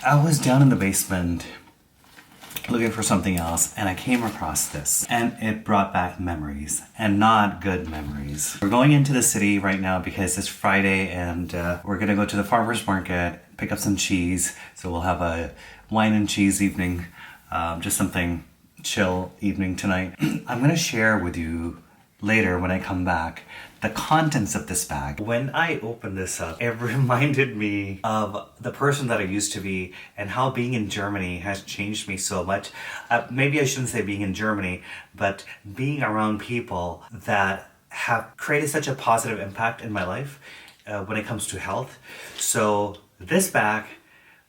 I was down in the basement looking for something else and I came across this and it brought back memories, and not good memories. We're going into the city right now because it's Friday and we're gonna go to the farmer's market, pick up some cheese. So we'll have a wine and cheese evening, just something chill evening tonight. I'm gonna share with you later when I come back the contents of this bag. When I opened this up, it reminded me of the person that I used to be and how being in Germany has changed me so much. Maybe I shouldn't say being in Germany, but being around people that have created such a positive impact in my life when it comes to health. So this bag,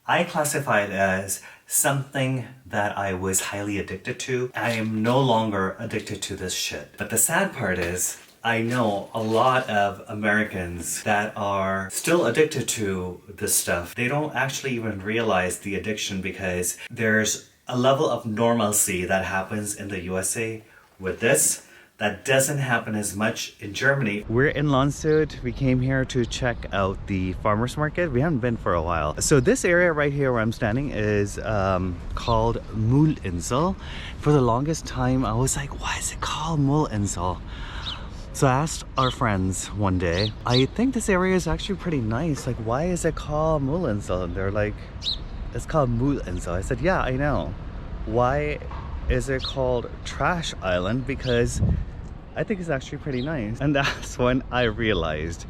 I classify it as something that I was highly addicted to. I am no longer addicted to this shit. But the sad part is, I know a lot of Americans that are still addicted to this stuff. They don't actually even realize the addiction because there's a level of normalcy that happens in the USA with this that doesn't happen as much in Germany. We're in Landshut. We came here to check out the farmer's market. We haven't been for a while. So this area right here where I'm standing is called Mühlinsel. For the longest time, I was like, why is it called Mühlinsel? So I asked our friends one day, I think this area is actually pretty nice. Like, why is it called Mühlinsel? And they're like, it's called Mühlinsel. I said, yeah, I know. Why is it called Trash Island? Because I think it's actually pretty nice. And that's when I realized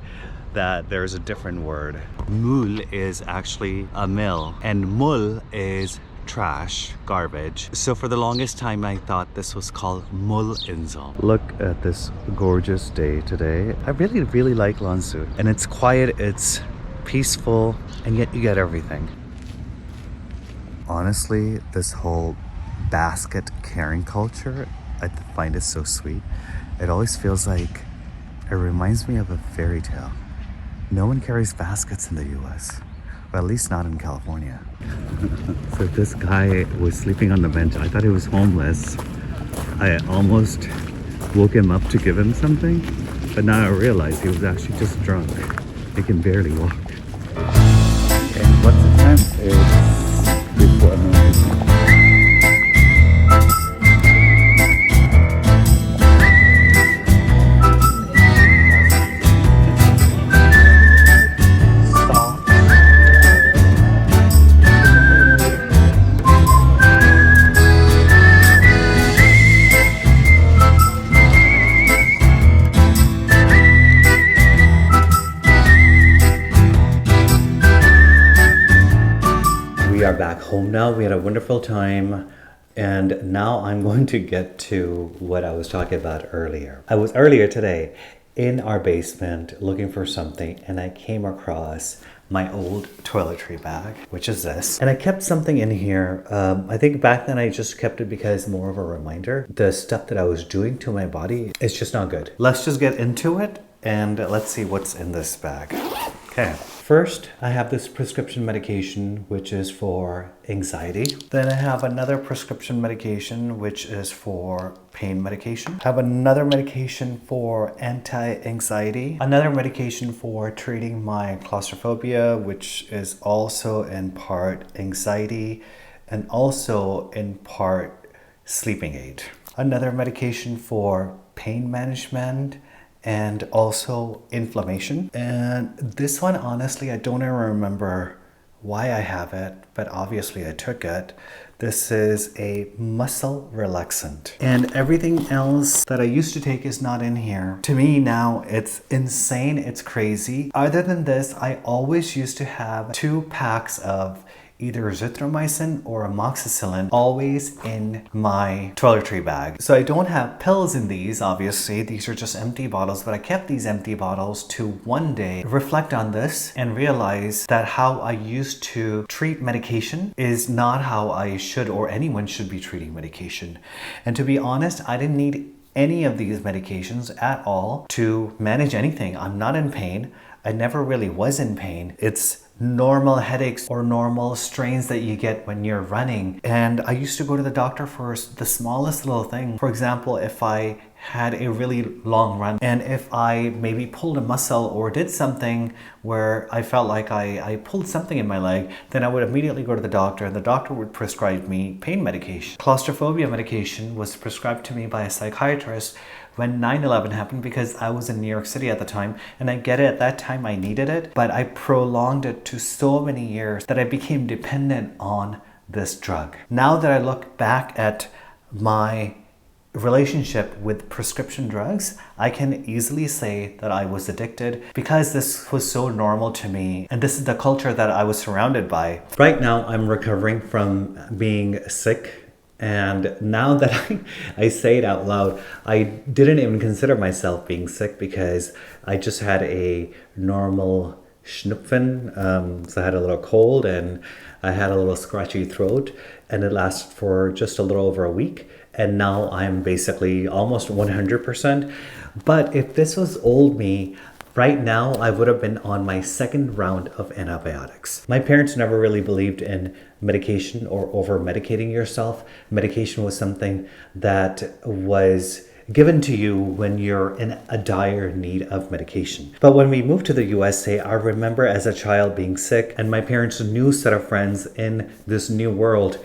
that there's a different word. Müll is actually a mill and Müll is trash, garbage. So for the longest time I thought this was called Mühlinsel. Look at this gorgeous day today. I really like Landshut, and it's quiet, it's peaceful, and yet you get everything. Honestly, this whole basket carrying culture, I find it so sweet. It always feels like it reminds me of a fairy tale. No one carries baskets in the US. Well, at least not in California. So this guy was sleeping on the bench. I thought he was homeless. I almost woke him up to give him something, but now I realized he was actually just drunk. He can barely walk. And what's the time? It's before noon. Back home now. We had a wonderful time, and now I'm going to get to what I was talking about earlier. I was earlier today in our basement looking for something, and I came across my old toiletry bag, which is this. And I kept something in here. I think back then I just kept it because more of a reminder. The stuff that I was doing to my body is just not good. Let's just get into it and let's see what's in this bag. Okay. First, I have this prescription medication, which is for anxiety. Then I have another prescription medication, which is for pain medication. I have another medication for anti-anxiety. Another medication for treating my claustrophobia, which is also in part anxiety and also in part sleeping aid. Another medication for pain management and also inflammation. And this one, honestly, I don't even remember why I have it, but obviously I took it. This is a muscle relaxant. And everything else that I used to take is not in here. To me now, it's insane, it's crazy. Other than this, I always used to have 2 packs of either azithromycin or amoxicillin always in my toiletry bag. So I don't have pills in these, obviously. These are just empty bottles, but I kept these empty bottles to one day reflect on this and realize that how I used to treat medication is not how I should or anyone should be treating medication. And to be honest, I didn't need any of these medications at all to manage anything. I'm not in pain. I never really was in pain. It's normal headaches or normal strains that you get when you're running. And I used to go to the doctor for the smallest little thing. For example, if I had a really long run, and if I maybe pulled a muscle or did something where I felt like I pulled something in my leg, then I would immediately go to the doctor, and the doctor would prescribe me pain medication. Claustrophobia medication was prescribed to me by a psychiatrist when 9/11 happened, because I was in New York City at the time, and I get it, at that time I needed it, but I prolonged it to so many years that I became dependent on this drug. Now that I look back at my relationship with prescription drugs, I can easily say that I was addicted because this was so normal to me, and this is the culture that I was surrounded by. Right now, I'm recovering from being sick, and now that I say it out loud, I didn't even consider myself being sick because I just had a normal schnupfen, so I had a little cold and I had a little scratchy throat, and it lasted for just a little over a week. And now I'm basically almost 100%. But if this was old me, right now I would have been on my second round of antibiotics. My parents never really believed in medication or over-medicating yourself. Medication was something that was given to you when you're in a dire need of medication. But when we moved to the USA, I remember as a child being sick, and my parents' new set of friends in this new world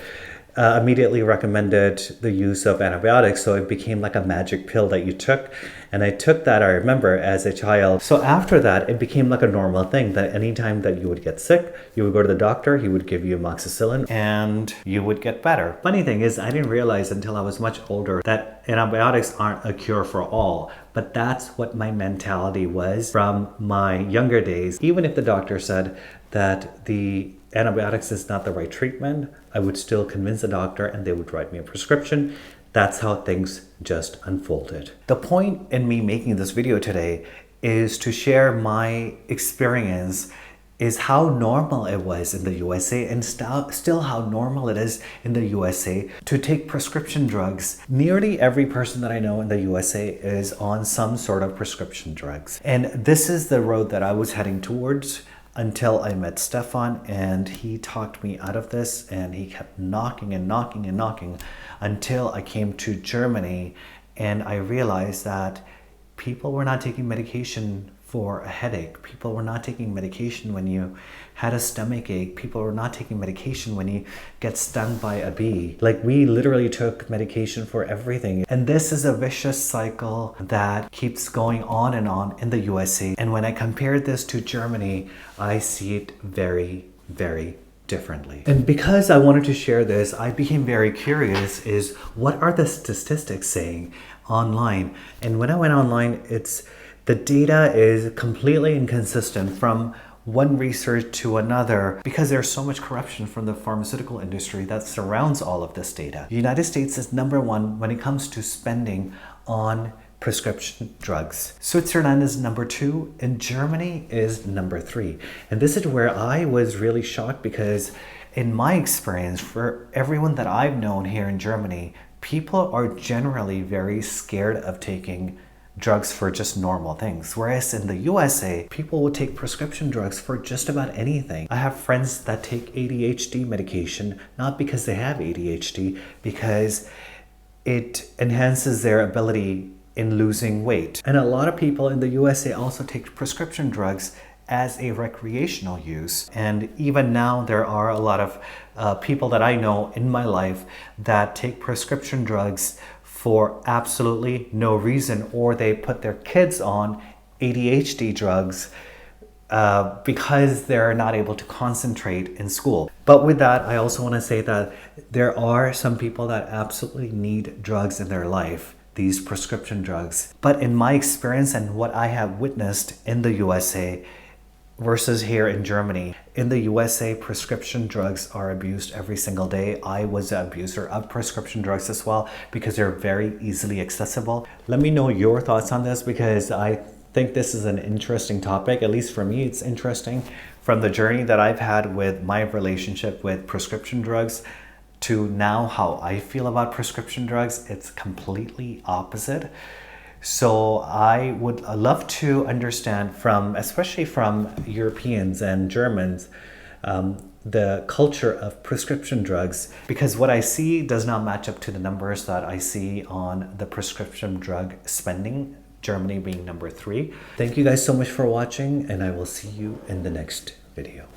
immediately recommended the use of antibiotics, so it became like a magic pill that you took, and I took that, I remember, as a child. So after that, it became like a normal thing that anytime that you would get sick, you would go to the doctor, he would give you amoxicillin, and you would get better. Funny thing is, I didn't realize until I was much older that antibiotics aren't a cure for all, but that's what my mentality was from my younger days. Even if the doctor said that the antibiotics is not the right treatment, I would still convince the doctor and they would write me a prescription. That's how things just unfolded. The point in me making this video today is to share my experience, is how normal it was in the USA, and still how normal it is in the USA to take prescription drugs. Nearly every person that I know in the USA is on some sort of prescription drugs. And this is the road that I was heading towards until I met STEPHAN, and he talked me out of this, and he kept knocking and knocking and knocking until I came to Germany, and I realized that people were not taking medication for a headache. People were not taking medication when you had a stomach ache. People were not taking medication when you get stung by a bee. Like, we literally took medication for everything. And this is a vicious cycle that keeps going on in the USA. And when I compared this to Germany, I see it very, very differently. And because I wanted to share this, I became very curious, is what are the statistics saying online? And when I went online, the data is completely inconsistent from one research to another because there's so much corruption from the pharmaceutical industry that surrounds all of this data. The United States is number one when it comes to spending on prescription drugs. Switzerland is number two, and Germany is number three. And this is where I was really shocked, because in my experience, for everyone that I've known here in Germany, people are generally very scared of taking drugs for just normal things. Whereas in the USA, people will take prescription drugs for just about anything. I have friends that take ADHD medication, not because they have ADHD, because it enhances their ability in losing weight. And a lot of people in the USA also take prescription drugs as a recreational use. And even now, there are a lot of people that I know in my life that take prescription drugs for absolutely no reason, or they put their kids on ADHD drugs because they're not able to concentrate in school. But with that, I also want to say that there are some people that absolutely need drugs in their life, these prescription drugs. But in my experience and what I have witnessed in the USA versus here in Germany, in the USA, prescription drugs are abused every single day. I was an abuser of prescription drugs as well because they're very easily accessible. Let me know your thoughts on this, because I think this is an interesting topic. At least for me, it's interesting. From the journey that I've had with my relationship with prescription drugs to now how I feel about prescription drugs, it's completely opposite. So I would love to understand from, especially from Europeans and Germans, the culture of prescription drugs, because what I see does not match up to the numbers that I see on the prescription drug spending, Germany being number 3. Thank you guys so much for watching, and I will see you in the next video.